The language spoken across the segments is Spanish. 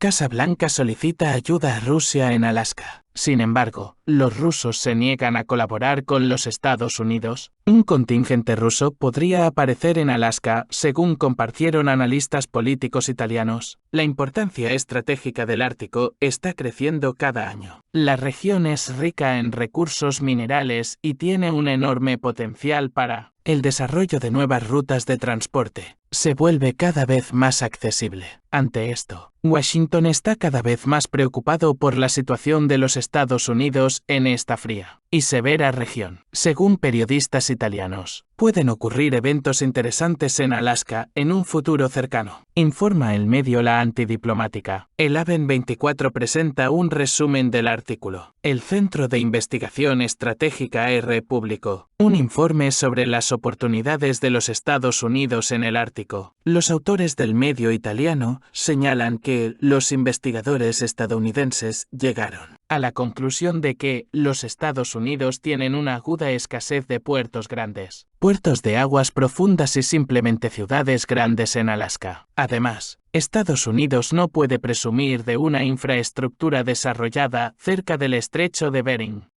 Casa Blanca solicita ayuda a Rusia en Alaska. Sin embargo, los rusos se niegan a colaborar con los Estados Unidos. Un contingente ruso podría aparecer en Alaska, según compartieron analistas políticos italianos. La importancia estratégica del Ártico está creciendo cada año. La región es rica en recursos minerales y tiene un enorme potencial para el desarrollo de nuevas rutas de transporte. Se vuelve cada vez más accesible. Ante esto, Washington está cada vez más preocupado por la situación de los Estados Unidos en esta fría y severa región. Según periodistas italianos, pueden ocurrir eventos interesantes en Alaska en un futuro cercano, informa el medio La Antidiplomática. El AVEN 24 presenta un resumen del artículo. El Centro de Investigación Estratégica R publicó un informe sobre las oportunidades de los Estados Unidos en el Ártico. Los autores del medio italiano señalan que los investigadores estadounidenses llegaron a la conclusión de que los Estados Unidos tienen una aguda escasez de puertos grandes, puertos de aguas profundas y simplemente ciudades grandes en Alaska. Además, Estados Unidos no puede presumir de una infraestructura desarrollada cerca del estrecho de Bering,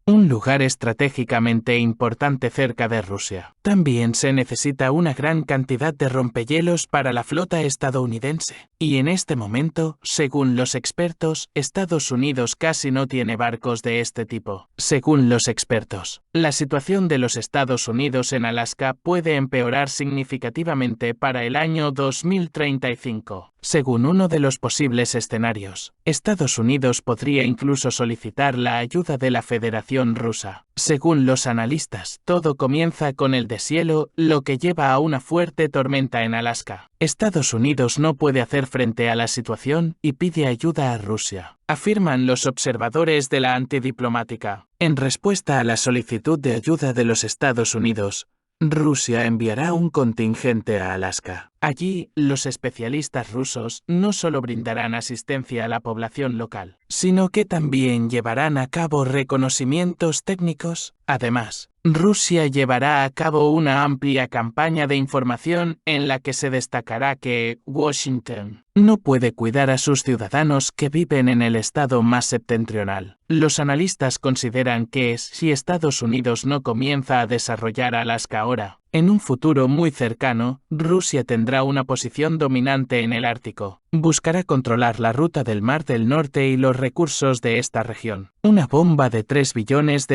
un lugar estratégicamente importante cerca de Rusia. También se necesita una gran cantidad de rompehielos para la flota estadounidense. Y en este momento, según los expertos, Estados Unidos casi no tiene barcos de este tipo. Según los expertos, la situación de los Estados Unidos en Alaska puede empeorar significativamente para el año 2035. Según uno de los posibles escenarios, Estados Unidos podría incluso solicitar la ayuda de la Federación Rusa. Según los analistas, todo comienza con el deshielo, lo que lleva a una fuerte tormenta en Alaska. Estados Unidos no puede hacer frente a la situación y pide ayuda a Rusia, afirman los observadores de La Antidiplomática. En respuesta a la solicitud de ayuda de los Estados Unidos, Rusia enviará un contingente a Alaska. Allí, los especialistas rusos no solo brindarán asistencia a la población local, sino que también llevarán a cabo reconocimientos técnicos. Además, Rusia llevará a cabo una amplia campaña de información en la que se destacará que Washington no puede cuidar a sus ciudadanos que viven en el estado más septentrional. Los analistas consideran que si Estados Unidos no comienza a desarrollar Alaska ahora, en un futuro muy cercano, Rusia tendrá una posición dominante en el Ártico. Buscará controlar la ruta del Mar del Norte y los recursos de esta región. Una bomba de $3 billones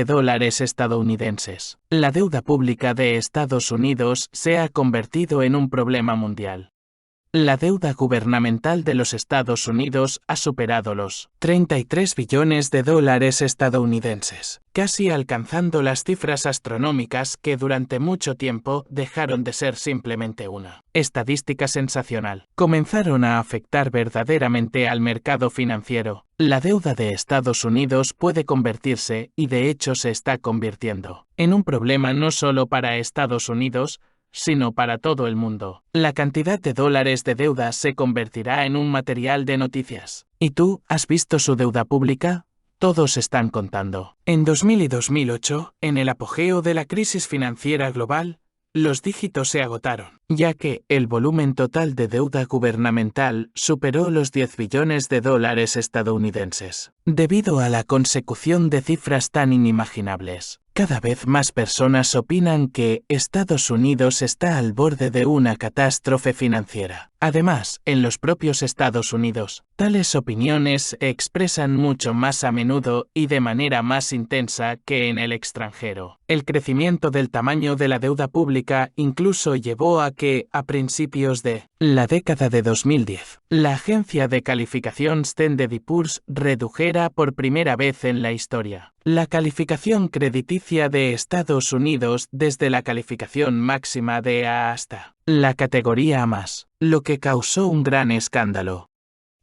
estadounidenses. La deuda pública de Estados Unidos se ha convertido en un problema mundial. La deuda gubernamental de los Estados Unidos ha superado los $33 billones estadounidenses, casi alcanzando las cifras astronómicas que durante mucho tiempo dejaron de ser simplemente una estadística sensacional. Comenzaron a afectar verdaderamente al mercado financiero. La deuda de Estados Unidos puede convertirse, y de hecho se está convirtiendo, en un problema no solo para Estados Unidos, sino para todo el mundo. La cantidad de dólares de deuda se convertirá en un material de noticias. ¿Y tú, has visto su deuda pública? Todos están contando. En 2000 y 2008, en el apogeo de la crisis financiera global, los dígitos se agotaron, ya que el volumen total de deuda gubernamental superó los $10 billones estadounidenses. Debido a la consecución de cifras tan inimaginables, cada vez más personas opinan que Estados Unidos está al borde de una catástrofe financiera. Además, en los propios Estados Unidos, tales opiniones se expresan mucho más a menudo y de manera más intensa que en el extranjero. El crecimiento del tamaño de la deuda pública incluso llevó a que, a principios de la década de 2010, la agencia de calificación Standard & Poor's redujera por primera vez en la historia la calificación crediticia de Estados Unidos desde la calificación máxima de A hasta la categoría A+, lo que causó un gran escándalo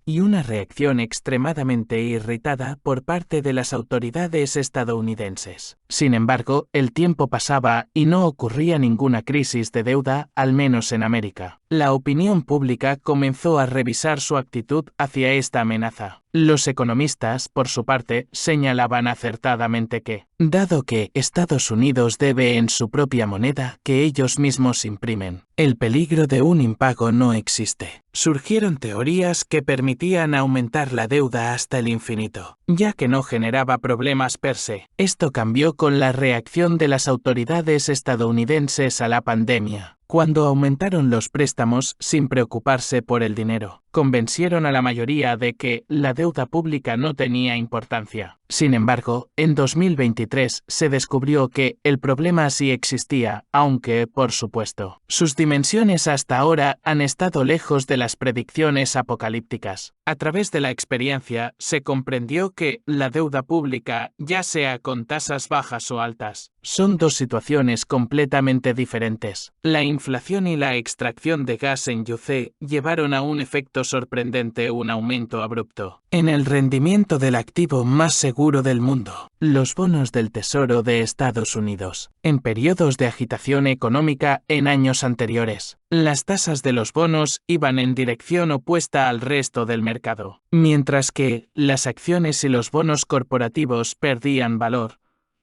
y una reacción extremadamente irritada por parte de las autoridades estadounidenses. Sin embargo, el tiempo pasaba y no ocurría ninguna crisis de deuda, al menos en América. La opinión pública comenzó a revisar su actitud hacia esta amenaza. Los economistas, por su parte, señalaban acertadamente que, dado que Estados Unidos debe en su propia moneda que ellos mismos imprimen, el peligro de un impago no existe. Surgieron teorías que permitían aumentar la deuda hasta el infinito, ya que no generaba problemas per se. Esto cambió con la reacción de las autoridades estadounidenses a la pandemia. Cuando aumentaron los préstamos sin preocuparse por el dinero, convencieron a la mayoría de que la deuda pública no tenía importancia. Sin embargo, en 2023 se descubrió que el problema sí existía, aunque, por supuesto, sus dimensiones hasta ahora han estado lejos de las predicciones apocalípticas. A través de la experiencia, se comprendió que la deuda pública, ya sea con tasas bajas o altas, son dos situaciones completamente diferentes. La inflación y la extracción de gas en Yucé llevaron a un efecto sorprendente, un aumento abrupto en el rendimiento del activo más seguro del mundo, los bonos del Tesoro de Estados Unidos. En periodos de agitación económica en años anteriores, las tasas de los bonos iban en dirección opuesta al resto del mercado, mientras que las acciones y los bonos corporativos perdían valor.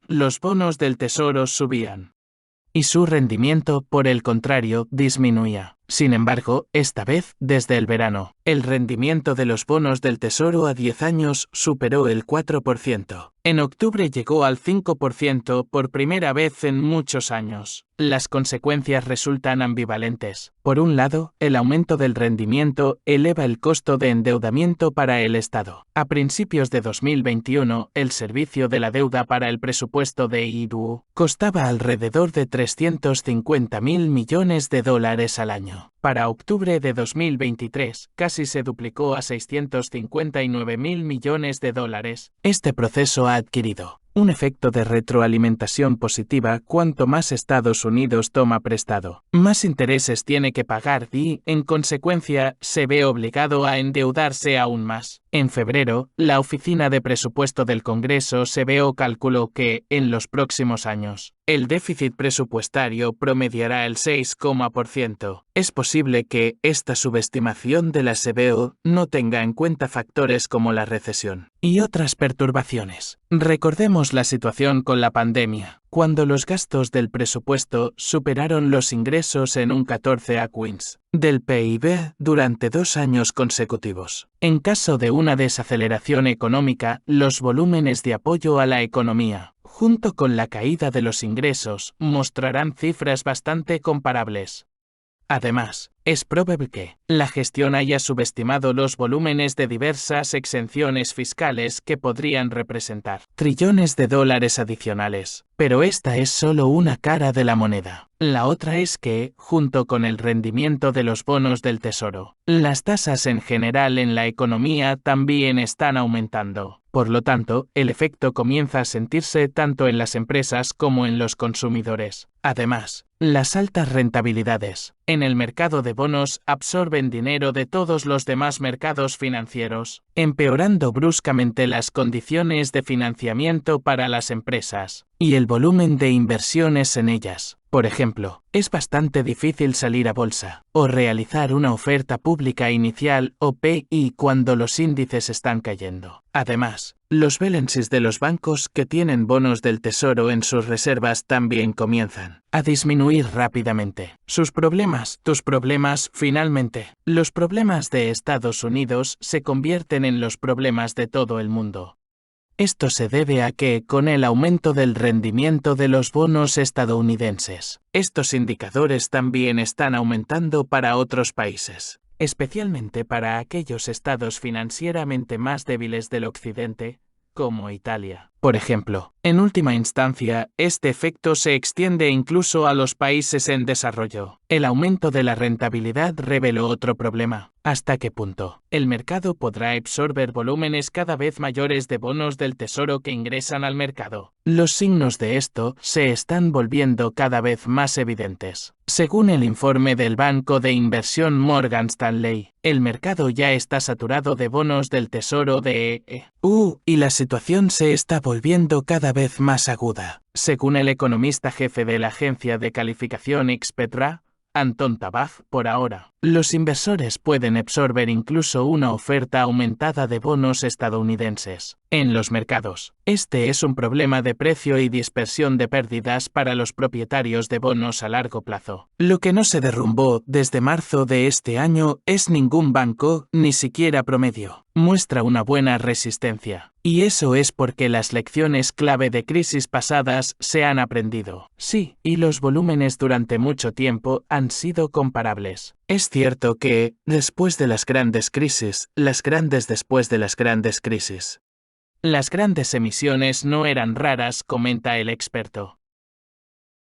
Los bonos del Tesoro subían, y su rendimiento, por el contrario, disminuía. Sin embargo, esta vez, desde el verano, el rendimiento de los bonos del Tesoro a 10 años superó el 4%. En octubre llegó al 5% por primera vez en muchos años. Las consecuencias resultan ambivalentes. Por un lado, el aumento del rendimiento eleva el costo de endeudamiento para el Estado. A principios de 2021, el servicio de la deuda para el presupuesto de IDU costaba alrededor de $350.000 millones al año. Para octubre de 2023, casi se duplicó a $659.000 millones. Este proceso ha adquirido un efecto de retroalimentación positiva. Cuanto más Estados Unidos toma prestado, más intereses tiene que pagar y, en consecuencia, se ve obligado a endeudarse aún más. En febrero, la Oficina de Presupuesto del Congreso calculó que, en los próximos años, el déficit presupuestario promediará el 6%. Es posible que esta subestimación de la CBO no tenga en cuenta factores como la recesión y otras perturbaciones. Recordemos la situación con la pandemia, cuando los gastos del presupuesto superaron los ingresos en un 14 quince del PIB durante 2 años consecutivos. En caso de una desaceleración económica, los volúmenes de apoyo a la economía, junto con la caída de los ingresos, mostrarán cifras bastante comparables. Además, es probable que la gestión haya subestimado los volúmenes de diversas exenciones fiscales que podrían representar trillones de dólares adicionales. Pero esta es solo una cara de la moneda. La otra es que, junto con el rendimiento de los bonos del Tesoro, las tasas en general en la economía también están aumentando. Por lo tanto, el efecto comienza a sentirse tanto en las empresas como en los consumidores. Además, las altas rentabilidades en el mercado de bonos absorben dinero de todos los demás mercados financieros, empeorando bruscamente las condiciones de financiamiento para las empresas y el volumen de inversiones en ellas. Por ejemplo, es bastante difícil salir a bolsa o realizar una oferta pública inicial (OPI) cuando los índices están cayendo. Además, los balances de los bancos que tienen bonos del Tesoro en sus reservas también comienzan a disminuir rápidamente. Tus problemas, finalmente. Los problemas de Estados Unidos se convierten en los problemas de todo el mundo. Esto se debe a que, con el aumento del rendimiento de los bonos estadounidenses, estos indicadores también están aumentando para otros países, especialmente para aquellos estados financieramente más débiles del occidente, como Italia. Por ejemplo, en última instancia, este efecto se extiende incluso a los países en desarrollo. El aumento de la rentabilidad reveló otro problema. ¿Hasta qué punto el mercado podrá absorber volúmenes cada vez mayores de bonos del Tesoro que ingresan al mercado? Los signos de esto se están volviendo cada vez más evidentes. Según el informe del banco de inversión Morgan Stanley, el mercado ya está saturado de bonos del Tesoro de EU, y la situación se está volviendo cada vez más aguda. Según el economista jefe de la agencia de calificación Xpetra, Anton Tabaj, por ahora, Los inversores pueden absorber incluso una oferta aumentada de bonos estadounidenses en los mercados. Este es un problema de precio y dispersión de pérdidas para los propietarios de bonos a largo plazo. Lo que no se derrumbó desde marzo de este año es ningún banco, ni siquiera promedio. Muestra una buena resistencia. Y eso es porque las lecciones clave de crisis pasadas se han aprendido. Sí, y los volúmenes durante mucho tiempo han sido comparables. Es cierto que, después de las grandes crisis, las grandes después de las grandes crisis. Las grandes emisiones no eran raras, comenta el experto.